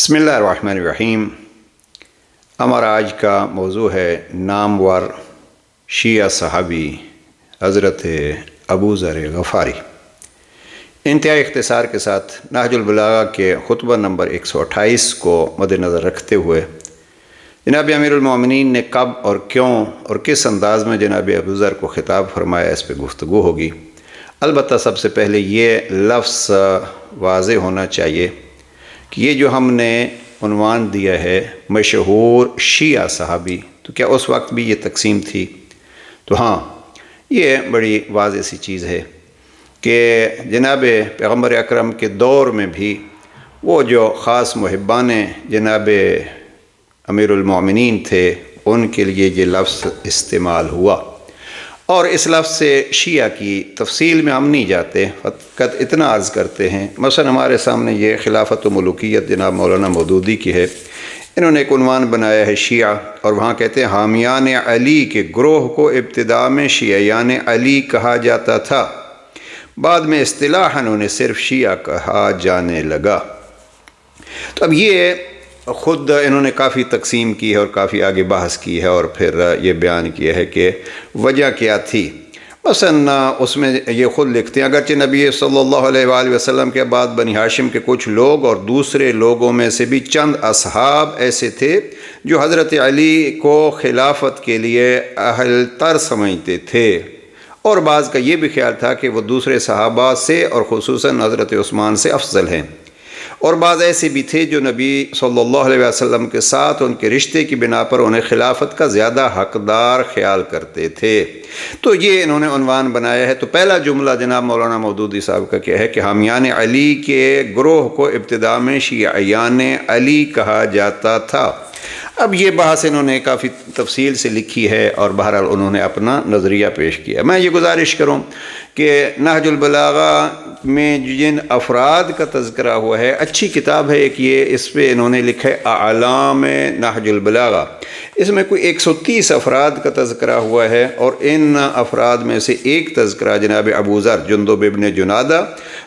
بسم اللہ الرحمن الرحیم۔ ہمارا آج کا موضوع ہے نامور شیعہ صحابی حضرت ابو ذر غفاری۔ انتہائی اختصار کے ساتھ نہج البلاغہ کے خطبہ نمبر 128 کو مد نظر رکھتے ہوئے جناب امیر المومنین نے کب اور کیوں اور کس انداز میں جناب ابو ذر کو خطاب فرمایا، اس پہ گفتگو ہوگی۔ البتہ سب سے پہلے یہ لفظ واضح ہونا چاہیے کہ یہ جو ہم نے عنوان دیا ہے مشہور شیعہ صحابی، تو کیا اس وقت بھی یہ تقسیم تھی؟ تو ہاں، یہ بڑی واضح سی چیز ہے کہ جناب پیغمبر اکرم کے دور میں بھی وہ جو خاص محبان جناب امیر المومنین تھے ان کے لیے یہ لفظ استعمال ہوا، اور اس لفظ سے شیعہ کی تفصیل میں ہم نہیں جاتے، فقط اتنا عرض کرتے ہیں۔ مثلا ہمارے سامنے یہ خلافت و ملوکیت جناب مولانا مودودی کی ہے، انہوں نے ایک عنوان بنایا ہے شیعہ، اور وہاں کہتے ہیں حامیان علی کے گروہ کو ابتداء میں شیعیان علی کہا جاتا تھا، بعد میں اصطلاحاً انہیں صرف شیعہ کہا جانے لگا۔ تو اب یہ خود انہوں نے کافی تقسیم کی ہے اور کافی آگے بحث کی ہے، اور پھر یہ بیان کیا ہے کہ وجہ کیا تھی۔ مثلا اس میں یہ خود لکھتے ہیں اگرچہ نبی صلی اللہ علیہ وآلہ وسلم کے بعد بنی ہاشم کے کچھ لوگ اور دوسرے لوگوں میں سے بھی چند اصحاب ایسے تھے جو حضرت علی کو خلافت کے لیے اہل تر سمجھتے تھے، اور بعض کا یہ بھی خیال تھا کہ وہ دوسرے صحابہ سے اور خصوصاً حضرت عثمان سے افضل ہیں، اور بعض ایسے بھی تھے جو نبی صلی اللہ علیہ وسلم کے ساتھ ان کے رشتے کی بنا پر انہیں خلافت کا زیادہ حقدار خیال کرتے تھے۔ تو یہ انہوں نے عنوان بنایا ہے۔ تو پہلا جملہ جناب مولانا مودودی صاحب کا کیا ہے کہ حامیان علی کے گروہ کو ابتداء میں شیعیان علی کہا جاتا تھا۔ اب یہ بحث انہوں نے کافی تفصیل سے لکھی ہے، اور بہرحال انہوں نے اپنا نظریہ پیش کیا۔ میں یہ گزارش کروں کہ نہج البلاغہ میں جن افراد کا تذکرہ ہوا ہے، اچھی کتاب ہے ایک یہ، اس پہ انہوں نے لکھا ہے اعلام نہج البلاغہ، اس میں کوئی 130 افراد کا تذکرہ ہوا ہے، اور ان افراد میں سے ایک تذکرہ جناب ابو ذر جندب ابن جنادہ،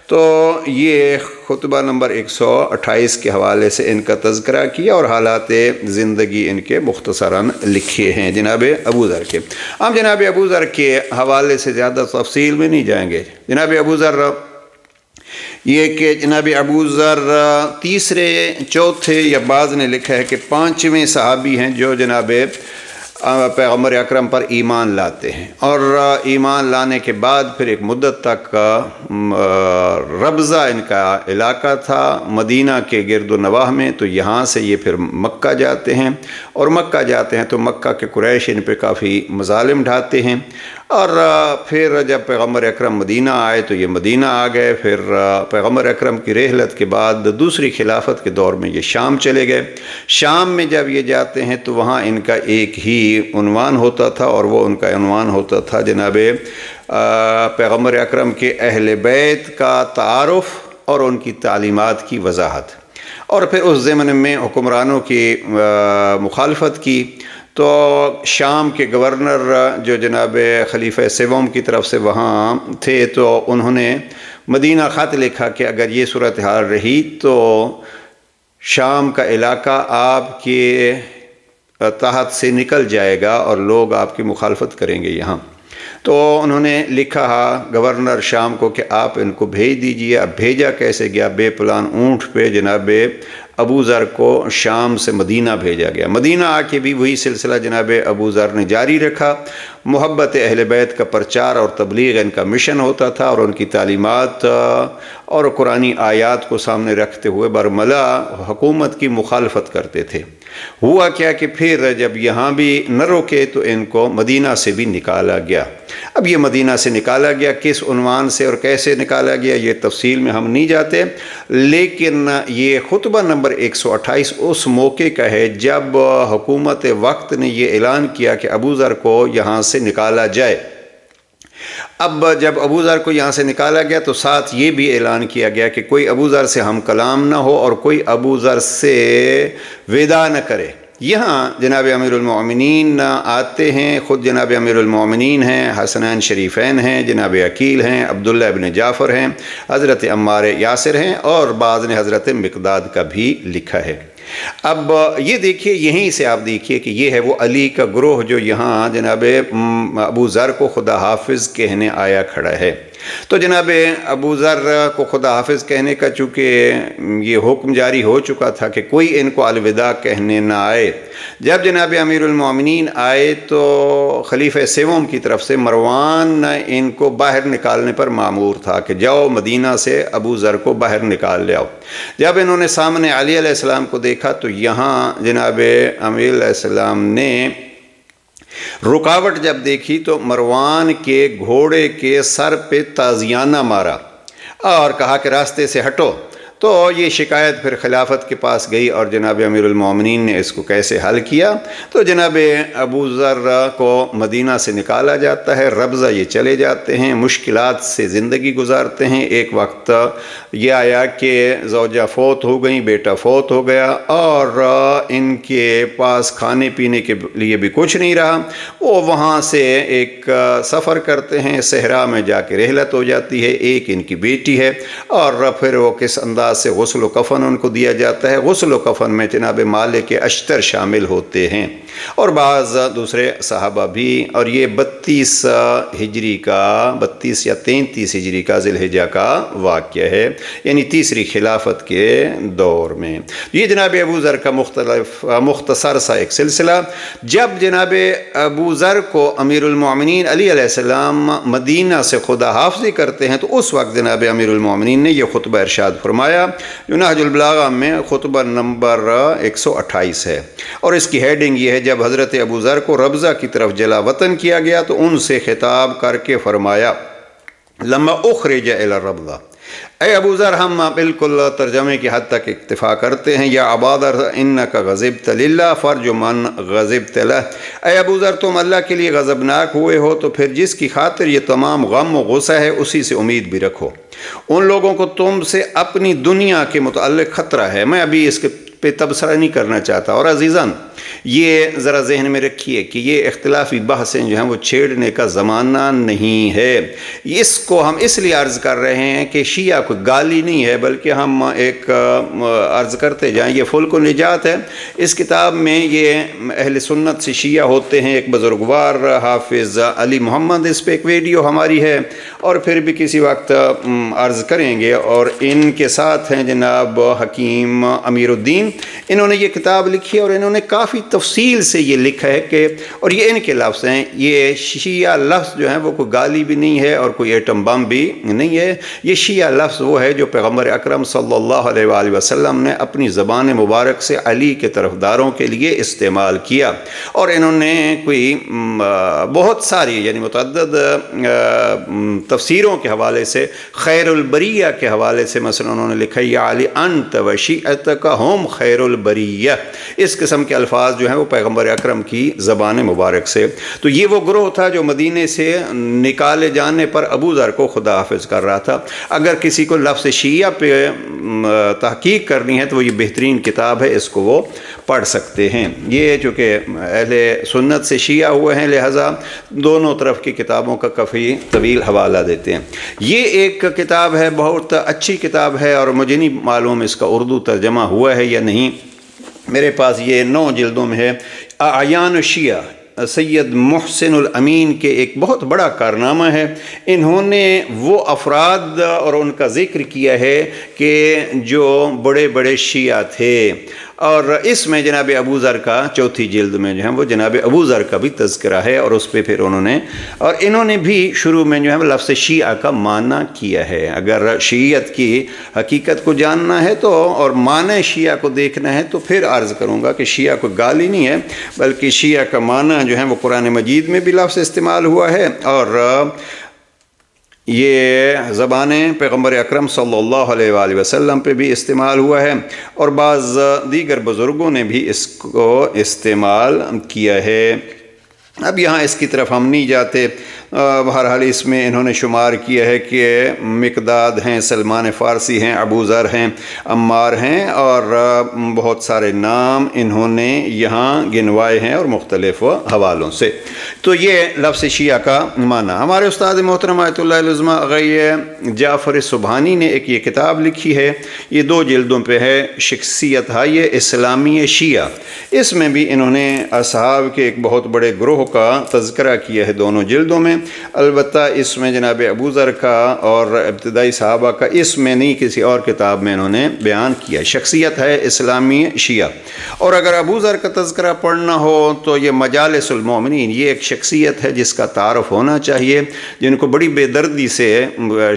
تو یہ خطبہ نمبر 128 کے حوالے سے ان کا تذکرہ کیا اور حالات زندگی ان کے مختصراً لکھے ہیں جناب ابو ذر کے۔ ہم جناب ابو ذر کے حوالے سے زیادہ تفصیل میں نہیں جائیں گے۔ جناب ابو ذر یہ کہ جناب ابو ذر تیسرے چوتھے یا بعض نے لکھا ہے کہ پانچویں صحابی ہیں جو جناب پیغمبر اکرم پر ایمان لاتے ہیں، اور ایمان لانے کے بعد پھر ایک مدت تک ربضہ ان کا علاقہ تھا مدینہ کے گرد و نواح میں، تو یہاں سے یہ پھر مکہ جاتے ہیں، اور مکہ جاتے ہیں تو مکہ کے قریش ان پہ کافی مظالم ڈھاتے ہیں، اور پھر جب پیغمبر اکرم مدینہ آئے تو یہ مدینہ آ گئے۔ پھر پیغمبر اکرم کی رحلت کے بعد دوسری خلافت کے دور میں یہ شام چلے گئے۔ شام میں جب یہ جاتے ہیں تو وہاں ان کا ایک ہی عنوان ہوتا تھا، اور وہ ان کا عنوان ہوتا تھا جناب پیغمبر اکرم کے اہل بیت کا تعارف اور ان کی تعلیمات کی وضاحت، اور پھر اس ضمن میں حکمرانوں کی مخالفت کی۔ تو شام کے گورنر جو جناب خلیفہ سوم کی طرف سے وہاں تھے، تو انہوں نے مدینہ خط لکھا کہ اگر یہ صورتحال رہی تو شام کا علاقہ آپ کے تحت سے نکل جائے گا اور لوگ آپ کی مخالفت کریں گے یہاں۔ تو انہوں نے لکھا گورنر شام کو کہ آپ ان کو بھیج دیجئے۔ اب بھیجا کیسے گیا؟ بے پلان اونٹ پہ جناب ابو ذر کو شام سے مدینہ بھیجا گیا۔ مدینہ آ کے بھی وہی سلسلہ جناب ابو ذر نے جاری رکھا۔ محبت اہل بیت کا پرچار اور تبلیغ ان کا مشن ہوتا تھا، اور ان کی تعلیمات اور قرآنی آیات کو سامنے رکھتے ہوئے برملا حکومت کی مخالفت کرتے تھے۔ ہوا کیا کہ پھر جب یہاں بھی نہ روکے تو ان کو مدینہ سے بھی نکالا گیا۔ اب یہ مدینہ سے نکالا گیا، کس عنوان سے اور کیسے نکالا گیا یہ تفصیل میں ہم نہیں جاتے، لیکن یہ خطبہ نمبر 128 اس موقع کا ہے جب حکومت وقت نے یہ اعلان کیا کہ ابو ذر کو یہاں سے نکالا جائے۔ اب جب ابو ذر کو یہاں سے نکالا گیا تو ساتھ یہ بھی اعلان کیا گیا کہ کوئی ابو ذر سے ہم کلام نہ ہو اور کوئی ابو ذر سے وداع نہ کرے۔ یہاں جناب امیر المومنین آتے ہیں، خود جناب امیر المومنین ہیں، حسنین شریفین ہیں، جناب عقیل ہیں، عبداللہ ابن جعفر ہیں، حضرت عمار یاسر ہیں، اور بعض نے حضرت مقداد کا بھی لکھا ہے۔ اب یہ دیکھیے، یہیں سے آپ دیکھیے کہ یہ ہے وہ علی کا گروہ جو یہاں جناب ابو ذر کو خدا حافظ کہنے آیا کھڑا ہے۔ تو جناب ابو ذر کو خدا حافظ کہنے کا چونکہ یہ حکم جاری ہو چکا تھا کہ کوئی ان کو الوداع کہنے نہ آئے، جب جناب امیر المومنین آئے تو خلیفہ سوم کی طرف سے مروان ان کو باہر نکالنے پر مامور تھا کہ جاؤ مدینہ سے ابو ذر کو باہر نکال لے آؤ۔ جب انہوں نے سامنے علی علیہ السلام کو دیکھا تو یہاں جناب امیر علیہ السلام نے رکاوٹ جب دیکھی تو مروان کے گھوڑے کے سر پہ تازیانہ مارا اور کہا کہ راستے سے ہٹو۔ تو یہ شکایت پھر خلافت کے پاس گئی اور جناب امیر المومنین نے اس کو کیسے حل کیا؟ تو جناب ابو ذر کو مدینہ سے نکالا جاتا ہے، ربضہ یہ چلے جاتے ہیں، مشکلات سے زندگی گزارتے ہیں۔ ایک وقت یہ آیا کہ زوجہ فوت ہو گئیں، بیٹا فوت ہو گیا اور ان کے پاس کھانے پینے کے لیے بھی کچھ نہیں رہا۔ وہ وہاں سے ایک سفر کرتے ہیں، صحرا میں جا کے رحلت ہو جاتی ہے، ایک ان کی بیٹی ہے، اور پھر وہ کس انداز سے غسل و کفن ان کو دیا جاتا ہے۔ غسل و کفن میں جناب مالک اشتر شامل ہوتے ہیں اور بعض دوسرے صحابہ بھی، اور یہ 32 ہجری کا 32 یا 33 ہجری کا ذی الحجہ کا واقعہ ہے، یعنی تیسری خلافت کے دور میں۔ یہ جناب ابو ذر کا مختصر سا ایک سلسلہ۔ جب جناب ابو ذر کو امیر المومنین علی علیہ السلام مدینہ سے خدا حافظی کرتے ہیں تو اس وقت جناب امیر المومنین نے یہ خطبہ ارشاد فرمایا جو نہج البلاغہ میں خطبہ نمبر 128 ہے، اور اس کی ہیڈنگ یہ ہے: جب حضرت ابو ذر کو ربضہ کی طرف جلا وطن کیا گیا تو ان سے خطاب کر کے فرمایا لما اخرج الی الربضہ، اے ابو ذر، ہم بالکل ترجمے کی حد تک اکتفا کرتے ہیں، یا عبادر انک غضبت للہ فرج من غضبت لہ، اے ابو ذر تم اللہ کے لیے غضبناک ہوئے ہو تو پھر جس کی خاطر یہ تمام غم و غصہ ہے اسی سے امید بھی رکھو۔ ان لوگوں کو تم سے اپنی دنیا کے متعلق خطرہ ہے، میں ابھی اس پہ تبصرہ نہیں کرنا چاہتا، اور عزیزان یہ ذرا ذہن میں رکھیے کہ یہ اختلافی بحثیں جو ہیں وہ چھیڑنے کا زمانہ نہیں ہے۔ اس کو ہم اس لیے عرض کر رہے ہیں کہ شیعہ کوئی گالی نہیں ہے، بلکہ ہم ایک عرض کرتے جائیں، یہ فلک و نجات ہے۔ اس کتاب میں یہ اہل سنت سے شیعہ ہوتے ہیں، ایک بزرگوار حافظ علی محمد، اس پہ ایک ویڈیو ہماری ہے اور پھر بھی کسی وقت عرض کریں گے، اور ان کے ساتھ ہیں جناب حکیم امیر الدین، انہوں نے یہ کتاب لکھی اور انہوں نے کافی تفصیل سے یہ لکھا ہے کہ، اور یہ ان کے لفظ ہیں، یہ شیعہ لفظ جو ہیں وہ کوئی گالی بھی نہیں ہے اور کوئی ایٹم بم بھی نہیں ہے، یہ شیعہ لفظ وہ ہے جو پیغمبر اکرم صلی اللہ علیہ وآلہ وسلم نے اپنی زبان مبارک سے علی کے طرفداروں کے لیے استعمال کیا، اور انہوں نے کوئی بہت ساری یعنی متعدد تفسیروں کے حوالے سے، خیر البریہ کے حوالے سے مثلا انہوں نے لکھا یا علی انت و شیعتک ہم خیر البریہ، اس قسم کے الفاظ جو ہیں وہ پیغمبر اکرم کی زبان مبارک سے۔ تو یہ وہ گروہ تھا جو مدینے سے نکالے جانے پر ابو ذر کو خدا حافظ کر رہا تھا۔ اگر کسی کو لفظ شیعہ پہ تحقیق کرنی ہے تو وہ یہ بہترین کتاب ہے، اس کو وہ پڑھ سکتے ہیں۔ یہ چونکہ اہل سنت سے شیعہ ہوئے ہیں لہٰذا دونوں طرف کی کتابوں کا کافی طویل حوالہ دیتے ہیں۔ یہ ایک کتاب ہے، بہت اچھی کتاب ہے، اور مجھے نہیں معلوم اس کا اردو ترجمہ ہوا ہے یا نہیں، میرے پاس یہ 9 جلدوں میں ہے۔ اعیان شیعہ سید محسن الامین کے ایک بہت بڑا کارنامہ ہے، انہوں نے وہ افراد اور ان کا ذکر کیا ہے کہ جو بڑے بڑے شیعہ تھے، اور اس میں جناب ابو ذر کا 4 جلد میں جو ہے وہ جناب ابو ذر کا بھی تذکرہ ہے، اور اس پہ پھر انہوں نے بھی شروع میں جو ہے لفظ شیعہ کا معنی کیا ہے۔ اگر شیعت کی حقیقت کو جاننا ہے تو اور معنی شیعہ کو دیکھنا ہے تو پھر عرض کروں گا کہ شیعہ کو گالی نہیں ہے، بلکہ شیعہ کا معنی جو ہے وہ قرآن مجید میں بھی لفظ استعمال ہوا ہے، اور یہ زبانیں پیغمبر اکرم صلی اللہ علیہ وآلہ وسلم پہ بھی استعمال ہوا ہے، اور بعض دیگر بزرگوں نے بھی اس کو استعمال کیا ہے۔ اب یہاں اس کی طرف ہم نہیں جاتے، بہرحال اس میں انہوں نے شمار کیا ہے کہ مقداد ہیں، سلمان فارسی ہیں، ابو ذر ہیں، عمار ہیں، اور بہت سارے نام انہوں نے یہاں گنوائے ہیں اور مختلف حوالوں سے۔ تو یہ لفظ شیعہ کا معنی۔ ہمارے استاد محترم آیت اللہ العظمہ اغی جعفر سبحانی نے ایک یہ کتاب لکھی ہے، یہ 2 جلدوں پہ ہے، شخصیت ہے اسلامی شیعہ۔ اس میں بھی انہوں نے اصحاب کے ایک بہت بڑے گروہ کا تذکرہ کیا ہے دونوں جلدوں میں۔ البتہ اس میں جناب ابو ذر کا اور ابتدائی صحابہ کا اس میں نہیں، کسی اور کتاب میں انہوں نے بیان کیا۔ شخصیت ہے اسلامی شیعہ۔ اور اگر ابو ذر کا تذکرہ پڑھنا ہو تو یہ مجالس المومنین، یہ ایک شخصیت ہے جس کا تعارف ہونا چاہیے، جن کو بڑی بے دردی سے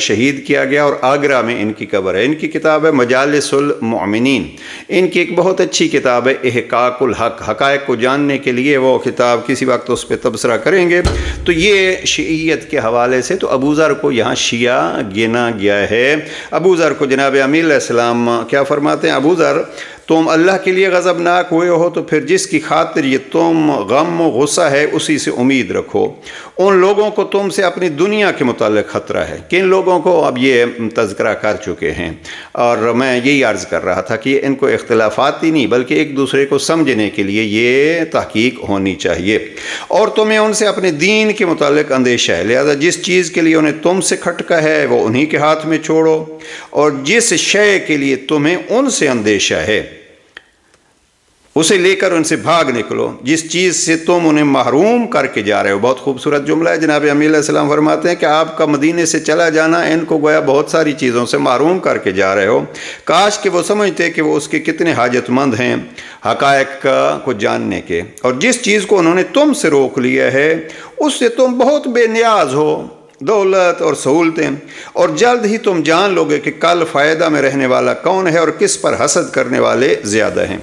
شہید کیا گیا، اور آگرہ میں ان کی قبر ہے۔ ان کی کتاب ہے مجالس المومنین۔ ان کی ایک بہت اچھی کتاب ہے احقاق الحق، حقائق کو جاننے کے لیے وہ کتاب، کسی وقت اس پہ تبصرہ کریں گے۔ تو یہ شیعیت کے حوالے سے تو ابو ذر کو یہاں شیعہ گنا گیا ہے۔ ابو ذر کو جناب امیر علیہ السلام کیا فرماتے ہیں؟ ابو ذر، تم اللہ کے لیے غضبناک ہوئے ہو تو پھر جس کی خاطر یہ تم غم و غصہ ہے اسی سے امید رکھو۔ ان لوگوں کو تم سے اپنی دنیا کے متعلق خطرہ ہے۔ کن لوگوں کو؟ اب یہ تذکرہ کر چکے ہیں، اور میں یہی عرض کر رہا تھا کہ ان کو اختلافات ہی نہیں بلکہ ایک دوسرے کو سمجھنے کے لیے یہ تحقیق ہونی چاہیے۔ اور تمہیں ان سے اپنے دین کے متعلق اندیشہ ہے، لہذا جس چیز کے لیے انہیں تم سے کھٹکا ہے وہ انہی کے ہاتھ میں چھوڑو، اور جس شے کے لیے تمہیں ان سے اندیشہ ہے اسے لے کر ان سے بھاگ نکلو۔ جس چیز سے تم انہیں محروم کر کے جا رہے ہو، بہت خوبصورت جملہ ہے۔ جناب امیر علیہ السلام فرماتے ہیں کہ آپ کا مدینے سے چلا جانا ان کو گویا بہت ساری چیزوں سے محروم کر کے جا رہے ہو، کاش کہ وہ سمجھتے کہ وہ اس کے کتنے حاجت مند ہیں حقائق کو جاننے کے، اور جس چیز کو انہوں نے تم سے روک لیا ہے اس سے تم بہت بے نیاز ہو، دولت اور سہولتیں، اور جلد ہی تم جان لوگے کہ کل فائدہ میں رہنے والا کون ہے اور کس پر حسد کرنے والے زیادہ ہیں۔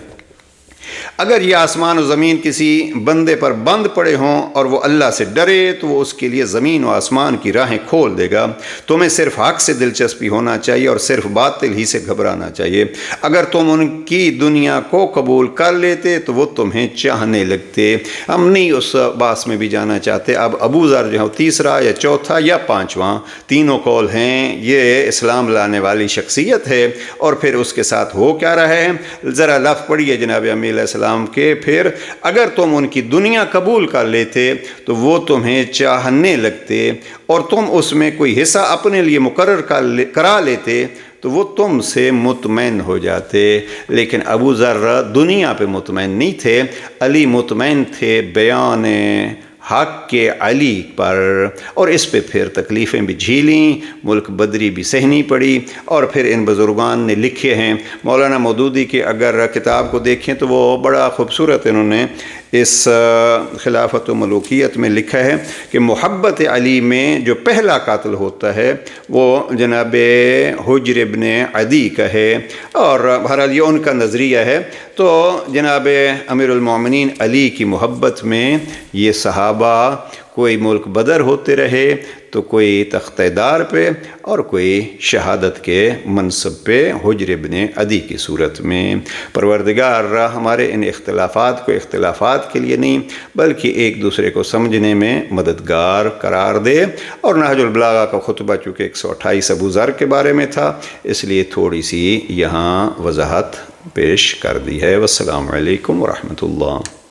اگر یہ آسمان و زمین کسی بندے پر بند پڑے ہوں اور وہ اللہ سے ڈرے تو وہ اس کے لیے زمین و آسمان کی راہیں کھول دے گا۔ تمہیں صرف حق سے دلچسپی ہونا چاہیے اور صرف باطل ہی سے گھبرانا چاہیے۔ اگر تم ان کی دنیا کو قبول کر لیتے تو وہ تمہیں چاہنے لگتے۔ ہم نہیں اس باس میں بھی جانا چاہتے۔ اب ابو ذر جو ہے تیسرا یا چوتھا یا پانچواں، تینوں قول ہیں، یہ اسلام لانے والی شخصیت ہے۔ اور پھر اس کے ساتھ ہو کیا رہا ہے؟ ذرا لفظ پڑھیے جناب امیر علیہ السلام کے، پھر اگر تم ان کی دنیا قبول کر لیتے تو وہ تمہیں چاہنے لگتے، اور تم اس میں کوئی حصہ اپنے لیے مقرر کرا لیتے تو وہ تم سے مطمئن ہو جاتے۔ لیکن ابو ذر دنیا پہ مطمئن نہیں تھے، علی مطمئن تھے بیان حق کے علی پر، اور اس پہ پھر تکلیفیں بھی جھیلیں، ملک بدری بھی سہنی پڑی۔ اور پھر ان بزرگان نے لکھے ہیں، مولانا مودودی کے اگر کتاب کو دیکھیں تو وہ بڑا خوبصورت انہوں نے اس خلافت و ملوکیت میں لکھا ہے کہ محبت علی میں جو پہلا قاتل ہوتا ہے وہ جناب حجر ابن عدی کا ہے، اور بہرحال یہ ان کا نظریہ ہے۔ تو جناب امیر المومنین علی کی محبت میں یہ صحابہ کوئی ملک بدر ہوتے رہے تو کوئی تختہ دار پہ اور کوئی شہادت کے منصب پہ حجر ابن عدی کی صورت میں۔ پروردگار ہمارے ان اختلافات کو اختلافات کے لیے نہیں بلکہ ایک دوسرے کو سمجھنے میں مددگار قرار دے۔ اور نہج البلاغہ کا خطبہ چونکہ 128 ابو ذر کے بارے میں تھا اس لیے تھوڑی سی یہاں وضاحت پیش کر دی ہے۔ والسلام علیکم ورحمۃ اللہ۔